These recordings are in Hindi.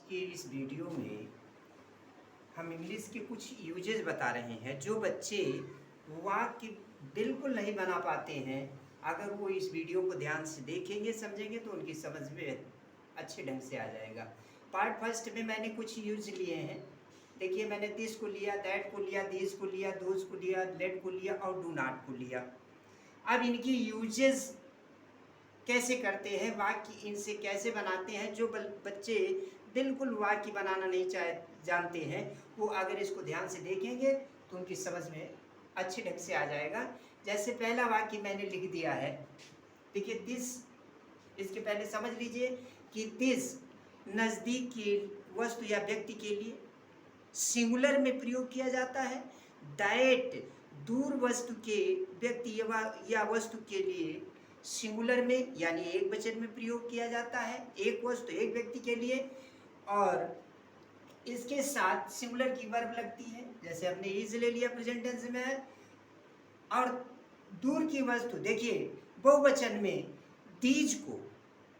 के इस वीडियो में हम इंग्लिश के कुछ यूजेस बता रहे हैं जो बच्चे वाक्य बिल्कुल नहीं बना पाते हैं। अगर वो इस वीडियो को ध्यान से देखेंगे समझेंगे तो उनकी समझ में अच्छे ढंग से आ जाएगा। पार्ट फर्स्ट में मैंने कुछ यूज लिए हैं। देखिए, मैंने दिस को लिया, दैट को लिया, दिस को लिया, दोज को लिया, लेट को लिया और डू नॉट को लिया। अब इनकी यूजेस कैसे करते हैं, वाक्य इनसे कैसे बनाते हैं, जो बच्चे बिल्कुल वाक्य बनाना नहीं जानते हैं, वो अगर इसको ध्यान से देखेंगे तो उनकी समझ में अच्छे ढंग से आ जाएगा। जैसे पहला वाक्य मैंने लिख दिया है, देखिए दिस, इसके पहले समझ लीजिए कि दिस नज़दीक की वस्तु या व्यक्ति के लिए सिंगुलर में प्रयोग किया जाता है। दैट दूर वस्तु के व्यक्ति या वस्तु के लिए सिंगुलर में यानी एक वचन में प्रयोग किया जाता है, एक वस्तु एक व्यक्ति के लिए। और इसके साथ सिंगुलर की वर्ब लगती है, जैसे हमने इज ले लिया, प्रेजेंट टेंस में है। और दूर की वस्तु, देखिए बहुवचन में दीज को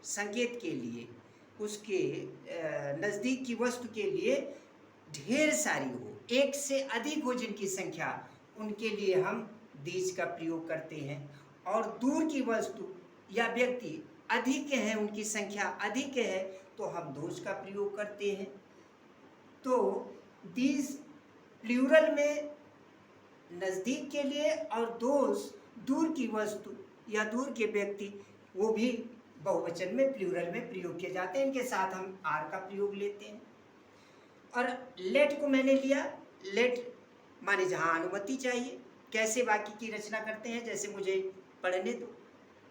संकेत के लिए, उसके नज़दीक की वस्तु के लिए ढेर सारी हो, एक से अधिक हो जिनकी संख्या, उनके लिए हम दीज का प्रयोग करते हैं। और दूर की वस्तु या व्यक्ति अधिक हैं, उनकी संख्या अधिक है, तो हम दोज का प्रयोग करते हैं। तो दीज प्लूरल में नज़दीक के लिए, और दोज दूर की वस्तु या दूर के व्यक्ति, वो भी बहुवचन में प्लूरल में प्रयोग किए जाते हैं। इनके साथ हम आर का प्रयोग लेते हैं। और लेट को मैंने लिया, लेट माने जहाँ अनुमति चाहिए। कैसे वाक्य की रचना करते हैं, जैसे मुझे पढ़ने दो,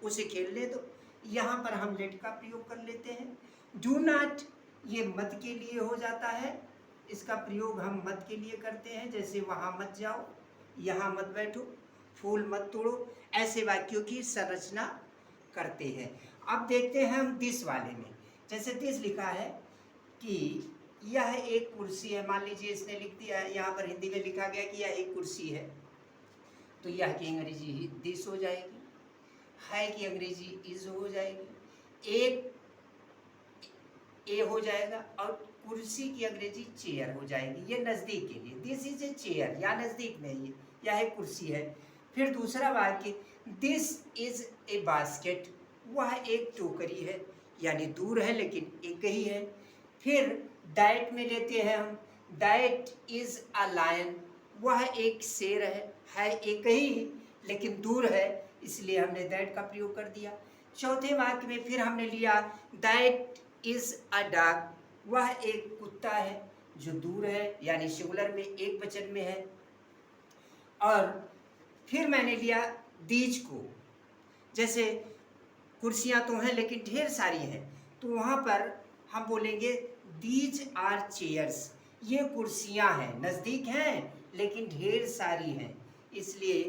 उसे खेलने दो, यहाँ पर हम लेट का प्रयोग कर लेते हैं। डू नॉट ये मत के लिए हो जाता है, इसका प्रयोग हम मत के लिए करते हैं, जैसे वहाँ मत जाओ, यहाँ मत बैठो, फूल मत तोड़ो, ऐसे वाक्यों की संरचना करते हैं। अब देखते हैं हम दिस वाले में। जैसे दिस लिखा है कि यह एक कुर्सी है, मान लीजिए इसने लिख दिया है, यहाँ पर हिंदी में लिखा गया कि यह एक कुर्सी है, तो यह की अंग्रेजी ही दिस हो जाएगी, है की अंग्रेजी इज हो जाएगी, एक ए हो जाएगा, और कुर्सी की अंग्रेजी चेयर हो जाएगी। ये नज़दीक के लिए, दिस इज ए चेयर, या नज़दीक में ही यह एक कुर्सी है। फिर दूसरा वाक्य, दिस इज ए बास्केट, वह एक टोकरी है, यानी दूर है लेकिन एक ही है। फिर दैट में लेते हैं हम, दैट इज अ लायन, वह एक शेर है एक ही लेकिन दूर है, इसलिए हमने दैट का प्रयोग कर दिया। चौथे वाक्य में फिर हमने लिया, दैट इज अ डॉग, वह एक कुत्ता है जो दूर है, यानी सिंगुलर में एक वचन में है। और फिर मैंने लिया दीज को, जैसे कुर्सियां तो हैं लेकिन ढेर सारी हैं, तो वहाँ पर हम बोलेंगे दीज आर चेयर्स, ये कुर्सियां हैं, नज़दीक हैं लेकिन ढेर सारी हैं, इसलिए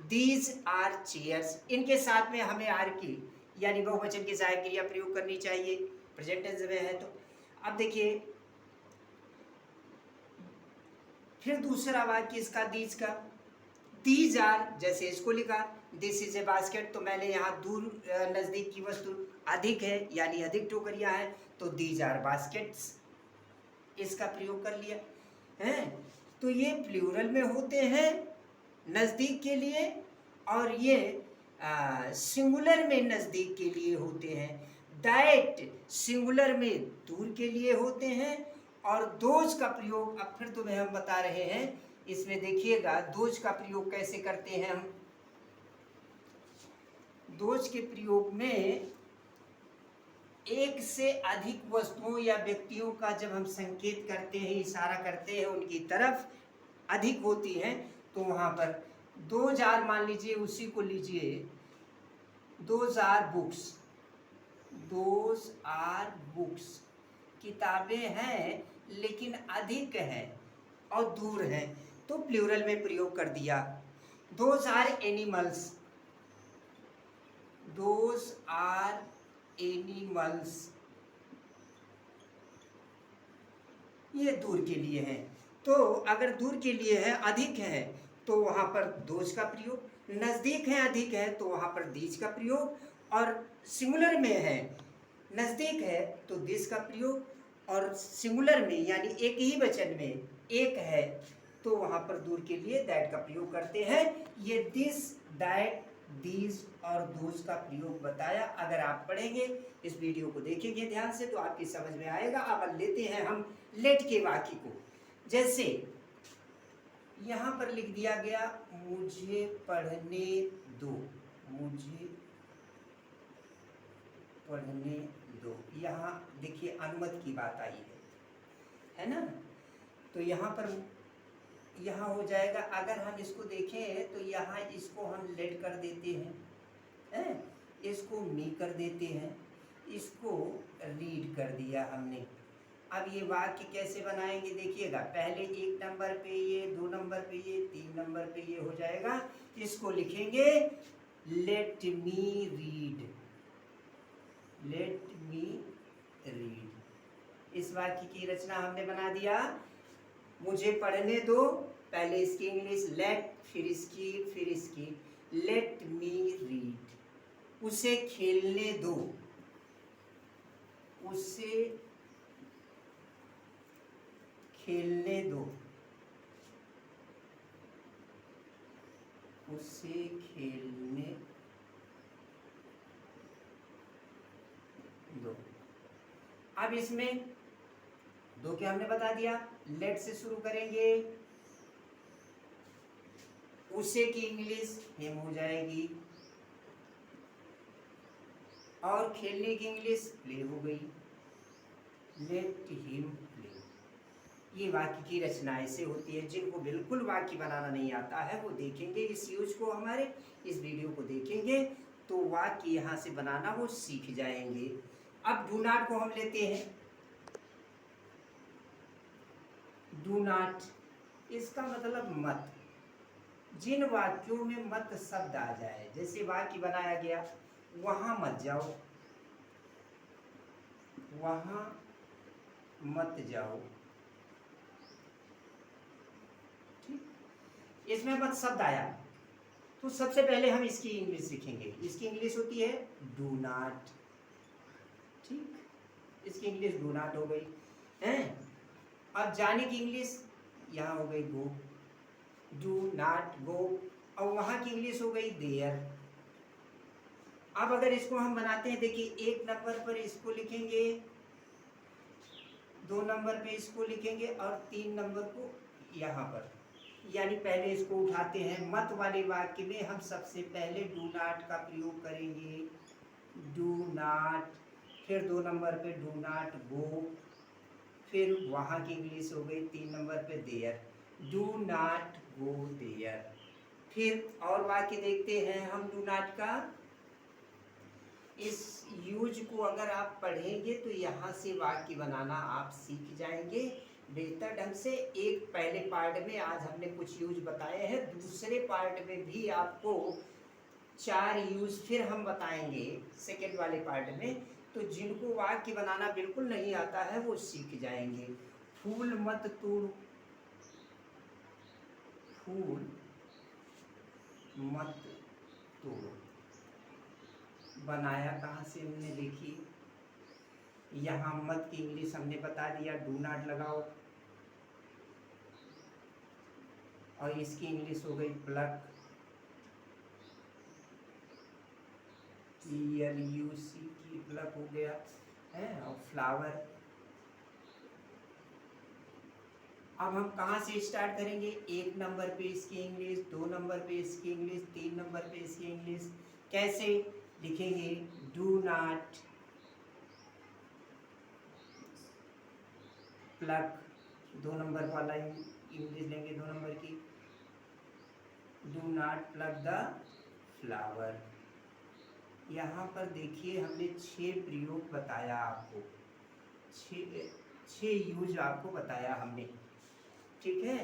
दीज आर चेयर्स। इनके साथ में हमें आर की यानी बहुवचन की सहायक क्रिया प्रयोग करनी चाहिए, प्रेजेंट टेंस में है तो। अब देखिए फिर दूसरा वाक्य इसका दीज का, दीज आर, जैसे इसको लिखा दिस इज ए बास्केट, तो मैंने यहाँ दूर नज़दीक की वस्तु अधिक है यानी अधिक टोकरियाँ हैं, तो दीज आर बास्केट्स, इसका प्रयोग कर लिया है। तो ये प्लूरल में होते हैं नज़दीक के लिए, और ये सिंगुलर में नज़दीक के लिए होते हैं। दैट सिंगुलर में दूर के लिए होते हैं। और दोज का प्रयोग अब फिर तुम्हें हम बता रहे हैं, इसमें देखिएगा दोज का प्रयोग कैसे करते हैं हम। दोज के प्रयोग में एक से अधिक वस्तुओं या व्यक्तियों का जब हम संकेत करते हैं, इशारा करते हैं उनकी तरफ, अधिक होती हैं, तो वहाँ पर दोज आर मान लीजिए, उसी को लीजिए, those are books, those are books, किताबें हैं लेकिन अधिक हैं और दूर हैं, तो प्लूरल में प्रयोग कर दिया। Those are animals, those are animals, ये दूर के लिए है। तो अगर दूर के लिए है, अधिक है, तो वहाँ पर दोज का प्रयोग, नज़दीक है अधिक है तो वहाँ पर दीज का प्रयोग, और सिंगुलर में है नज़दीक है तो दिस का प्रयोग, और सिंगुलर में यानी एक ही वचन में एक है तो वहां पर दूर के लिए दैट का प्रयोग करते हैं। ये दिस, दैट, दीज और दोज का प्रयोग बताया। अगर आप पढ़ेंगे, इस वीडियो को देखेंगे ध्यान से तो आपकी समझ में आएगा। अब लेते हैं हम लेट के वाक्य को। जैसे यहां पर लिख दिया गया, मुझे पढ़ने दो, मुझे पढ़ने दो। यहाँ देखिए अनुमति की बात आई है ना। तो यहाँ पर यहाँ हो जाएगा, अगर हम इसको देखें तो यहाँ इसको हम लेट कर देते हैं, इसको मी कर देते हैं, इसको रीड कर दिया हमने। अब ये वाक्य कैसे बनाएंगे देखिएगा, पहले 1 नंबर पे ये, 2 नंबर पे ये, 3 नंबर पे ये हो जाएगा। इसको लिखेंगे let me read, let me read. इस वाक्य की रचना हमने बना दिया, मुझे पढ़ने दो, पहले इसकी इंग्लिश लेट, फिर इसकी लेट मी रीड। उसे खेलने दो, उसे खेलने दो, उसे खेलने दो। अब इसमें दो क्या हमने बता दिया, लेट से शुरू करेंगे, उसे की इंग्लिश हिम हो जाएगी और खेलने की इंग्लिश प्ले हो गई, लेट हिम प्ले। ये वाक्य की रचना ऐसे होती है। जिनको बिल्कुल वाक्य बनाना नहीं आता है वो देखेंगे इस यूज को, हमारे इस वीडियो को देखेंगे तो वाक्य यहाँ से बनाना वो सीख जाएंगे। अब डू नॉट को हम लेते हैं। डू नॉट, इसका मतलब मत। जिन वाक्यों में मत शब्द आ जाए, जैसे वाक्य बनाया गया, वहां मत जाओ, वहां मत जाओ, ठीक। इसमें मत शब्द आया तो सबसे पहले हम इसकी इंग्लिश सीखेंगे। इसकी इंग्लिश होती है डू नॉट, ठीक। इसकी इंग्लिश डू नॉट हो गई है। अब जाने की इंग्लिश यहाँ हो गई गो, डू नॉट गो। और वहां की इंग्लिश हो गई देयर। अब अगर इसको हम बनाते हैं, देखिए 1 नंबर पर इसको लिखेंगे, 2 नंबर पे इसको लिखेंगे और 3 नंबर को यहाँ पर, यानी पहले इसको उठाते हैं। मत वाले वाक्य में हम सबसे पहले डू नॉट का प्रयोग करेंगे, डू नॉट। फिर 2 नंबर पे डू नॉट गो, फिर वहाँ की इंग्लिश हो गई 3 नंबर पे there, do not go there. फिर और वाक्य देखते हैं हम डू नॉट का। इस यूज को अगर आप पढ़ेंगे तो यहाँ से वाक्य बनाना आप सीख जाएंगे बेहतर ढंग से। एक पहले पार्ट में आज हमने कुछ यूज बताए हैं, दूसरे पार्ट में भी आपको 4 यूज फिर हम बताएंगे सेकेंड वाले पार्ट में। तो जिनको वाक्य बनाना बिल्कुल नहीं आता है वो सीख जाएंगे। फूल मत तोड़ो, फूल मत तोड़ो बनाया कहाँ से हमने, देखिए यहाँ मत की इंग्लिश हमने बता दिया, डू नॉट लगाओ। और इसकी इंग्लिश हो गई प्लक, PLUC की प्लक हो गया है। और फ्लावर। अब हम कहाँ से स्टार्ट करेंगे, 1 नंबर पे इसकी इंग्लिश, 2 नंबर पे इसकी इंग्लिश, 3 नंबर पे इसकी इंग्लिश। कैसे लिखेंगे, डू नॉट प्लक, 2 नंबर वाला इंग्लिश लेंगे 2 नंबर की, do not plug the flower. यहाँ पर देखिए हमने 6 प्रयोग बताया आपको, 6 यूज आपको बताया हमने, ठीक है।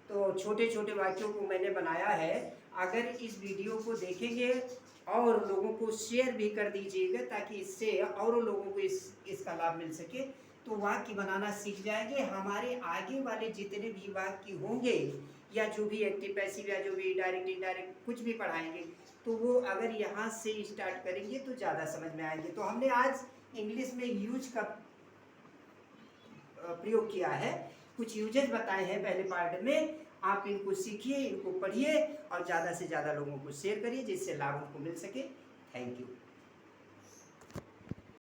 तो छोटे छोटे वाक्यों को मैंने बनाया है। अगर इस वीडियो को देखेंगे और लोगों को शेयर भी कर दीजिएगा ताकि इससे और लोगों को इसका लाभ मिल सके, तो वाक्य बनाना सीख जाएंगे। हमारे आगे वाले जितने भी वाक्य होंगे या जो भी एक्टिव पैसिव या जो भी डायरेक्ट इनडायरेक्ट कुछ भी पढ़ाएंगे तो वो अगर यहाँ से स्टार्ट करेंगे तो ज़्यादा समझ में आएंगे। तो हमने आज इंग्लिश में यूज का प्रयोग किया है, कुछ यूजेस बताए हैं पहले पार्ट में। आप इनको सीखिए, इनको पढ़िए और ज़्यादा से ज़्यादा लोगों को शेयर करिए जिससे लाभ उनको मिल सके। Thank you.